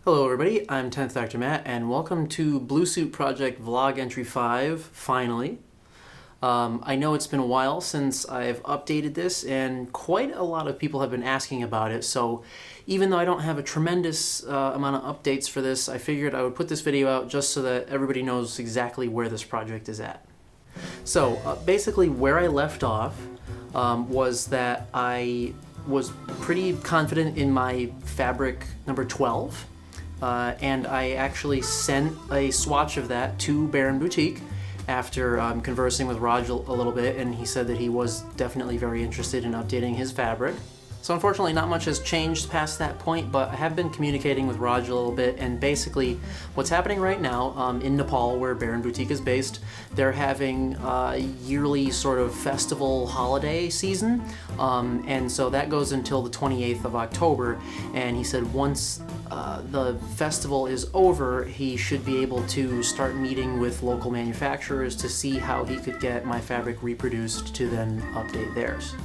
Hello everybody, I'm 10th Dr. Matt, and welcome to Blue Suit Project Vlog Entry 5, finally. I know it's been a while since I've updated this, and quite a lot of people have been asking about it, so even though I don't have a tremendous amount of updates for this, I figured I would put this video out just so that everybody knows exactly where this project is at. So, basically where I left off was that I was pretty confident in my fabric number 12. And I actually sent a swatch of that to Baron Boutique after conversing with Raj a little bit, and he said that he was definitely very interested in updating his fabric. So unfortunately not much has changed past that point, but I have been communicating with Raj a little bit, and basically what's happening right now in Nepal, where Baron Boutique is based, they're having a yearly sort of festival holiday season, and so that goes until the 28th of October, and he said once the festival is over, he should be able to start meeting with local manufacturers to see how he could get my fabric reproduced to then update theirs.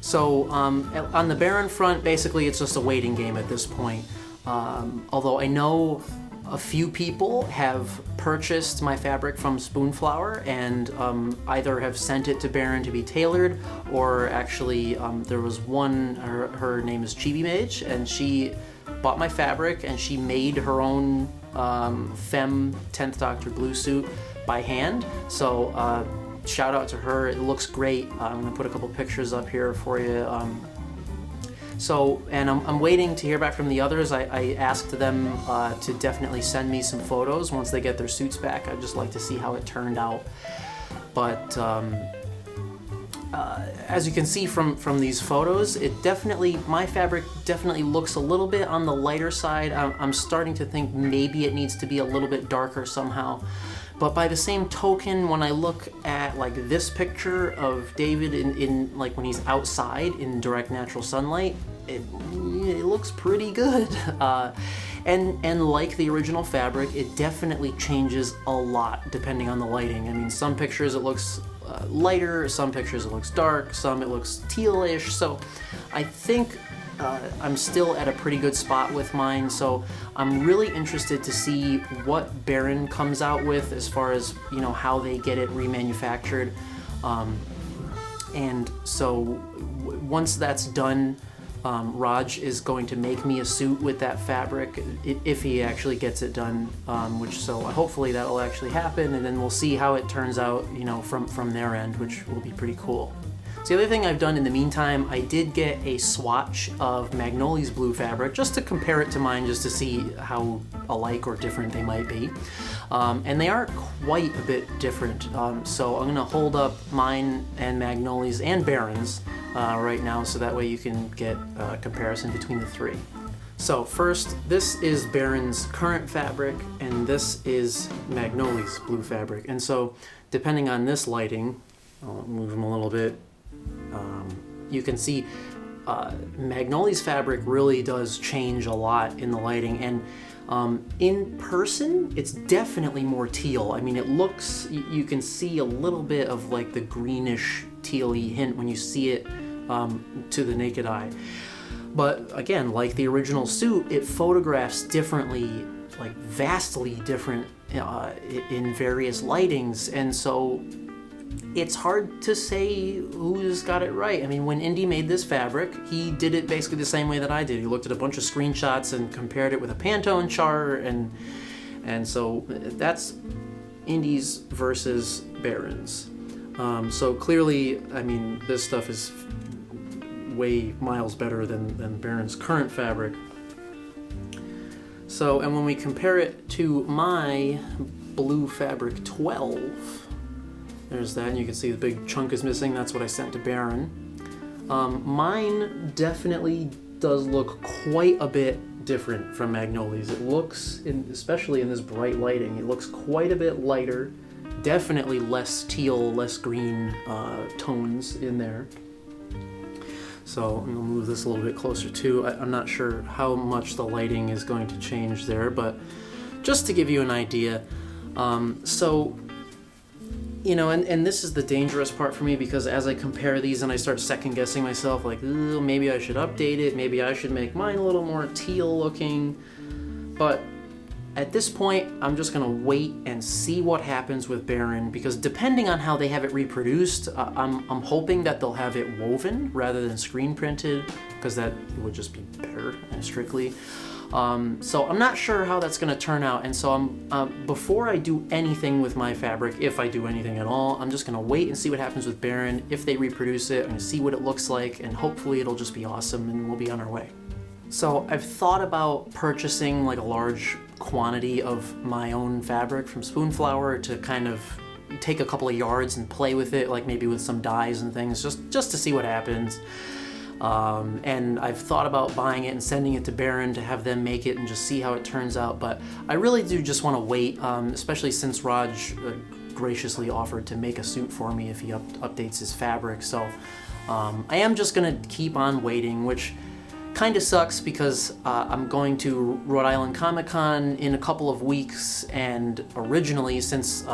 So on the Baron front, basically it's just a waiting game at this point. Although I know a few people have purchased my fabric from Spoonflower and either have sent it to Baron to be tailored, or actually there was one, her name is Chibi Mage, and she bought my fabric and she made her own Femme 10th Doctor blue suit by hand. So shout out to her, it looks great. I'm gonna put a couple pictures up here for you. And I'm waiting to hear back from the others. I asked them to definitely send me some photos once they get their suits back. I'd just like to see how it turned out. But as you can see from these photos, my fabric definitely looks a little bit on the lighter side. I'm starting to think maybe it needs to be a little bit darker somehow. But by the same token, when I look at like this picture of David in like when he's outside in direct natural sunlight, it looks pretty good. And like the original fabric, it definitely changes a lot depending on the lighting. I mean, some pictures it looks lighter, some pictures it looks dark, some it looks tealish. So I think I'm still at a pretty good spot with mine, so I'm really interested to see what Baron comes out with as far as, you know, how they get it remanufactured. And so once that's done, Raj is going to make me a suit with that fabric if he actually gets it done, so hopefully that'll actually happen, and then we'll see how it turns out, you know, from their end, which will be pretty cool. So the other thing I've done in the meantime, I did get a swatch of Magnoli's blue fabric just to compare it to mine, just to see how alike or different they might be. And they are quite a bit different. So I'm gonna hold up mine and Magnoli's and Baron's right now, so that way you can get a comparison between the three. So first, this is Baron's current fabric, and this is Magnoli's blue fabric. And so depending on this lighting, I'll move them a little bit. You can see Magnoli's fabric really does change a lot in the lighting, and in person it's definitely more teal. I mean, it looks, you can see a little bit of like the greenish teal-y hint when you see it to the naked eye. But again, like the original suit, it photographs differently, like vastly different in various lightings, and so it's hard to say who's got it right. I mean, when Indy made this fabric, he did it basically the same way that I did. He looked at a bunch of screenshots and compared it with a Pantone chart, and so that's Indy's versus Baron's. So clearly, I mean, this stuff is way miles better than Baron's current fabric. So, and when we compare it to my blue fabric 12, there's that, and you can see the big chunk is missing. That's what I sent to Baron. Mine definitely does look quite a bit different from Magnoli's. It looks, especially in this bright lighting, it looks quite a bit lighter. Definitely less teal, less green tones in there. So I'm gonna move this a little bit closer too. I'm not sure how much the lighting is going to change there, but just to give you an idea. So, you know, and this is the dangerous part for me, because as I compare these and I start second guessing myself, like, maybe I should update it, maybe I should make mine a little more teal looking. But at this point, I'm just gonna wait and see what happens with Baron, because depending on how they have it reproduced, I'm hoping that they'll have it woven rather than screen printed, because that would just be better, strictly. So I'm not sure how that's gonna turn out, and so before I do anything with my fabric, if I do anything at all, I'm just gonna wait and see what happens with Baron. If they reproduce it, I'm gonna see what it looks like, and hopefully it'll just be awesome and we'll be on our way. So I've thought about purchasing like a large quantity of my own fabric from Spoonflower to kind of take a couple of yards and play with it, like maybe with some dyes and things, just to see what happens. And I've thought about buying it and sending it to Baron to have them make it and just see how it turns out, but I really do just want to wait, especially since Raj graciously offered to make a suit for me if he updates his fabric. So I am just gonna keep on waiting, which kind of sucks because I'm going to Rhode Island Comic-Con in a couple of weeks, and originally, since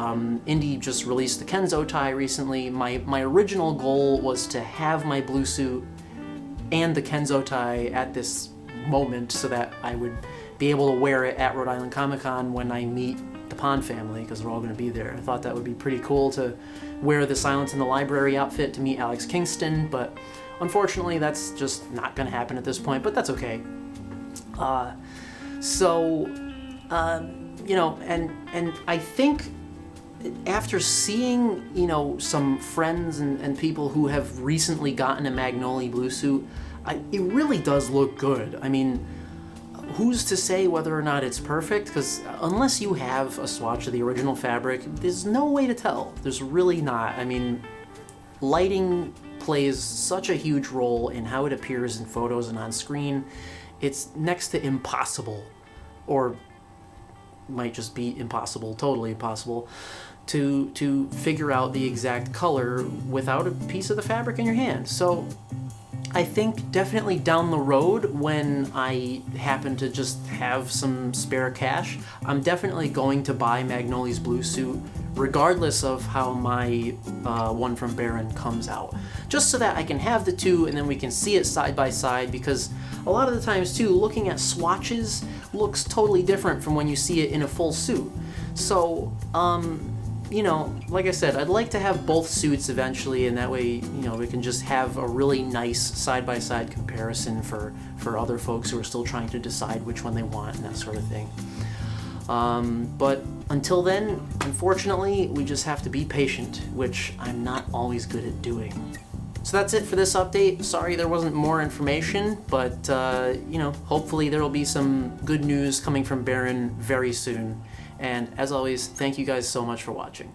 Indy just released the Kenzo tie recently, my original goal was to have my blue suit and the Kenzo tie at this moment so that I would be able to wear it at Rhode Island Comic-Con when I meet the Pond family, because they're all going to be there. I thought that would be pretty cool to wear the Silence in the Library outfit to meet Alex Kingston, but unfortunately that's just not going to happen at this point, but that's okay. You know, and I think after seeing, you know, some friends and people who have recently gotten a Magnolia blue suit, it really does look good. I mean, who's to say whether or not it's perfect? Because unless you have a swatch of the original fabric, there's no way to tell. There's really not. I mean, lighting plays such a huge role in how it appears in photos and on screen. It's next to impossible, or might just be impossible, totally impossible, to figure out the exact color without a piece of the fabric in your hand. So I think definitely down the road, when I happen to just have some spare cash, I'm definitely going to buy Magnolia's blue suit regardless of how my one from Baron comes out, just so that I can have the two and then we can see it side by side, because a lot of the times too, looking at swatches looks totally different from when you see it in a full suit. So you know, like I said, I'd like to have both suits eventually, and that way, you know, we can just have a really nice side-by-side comparison for other folks who are still trying to decide which one they want and that sort of thing. But until then, unfortunately, we just have to be patient, which I'm not always good at doing. So that's it for this update. Sorry there wasn't more information, but you know, hopefully there will be some good news coming from Baron very soon. And as always, thank you guys so much for watching.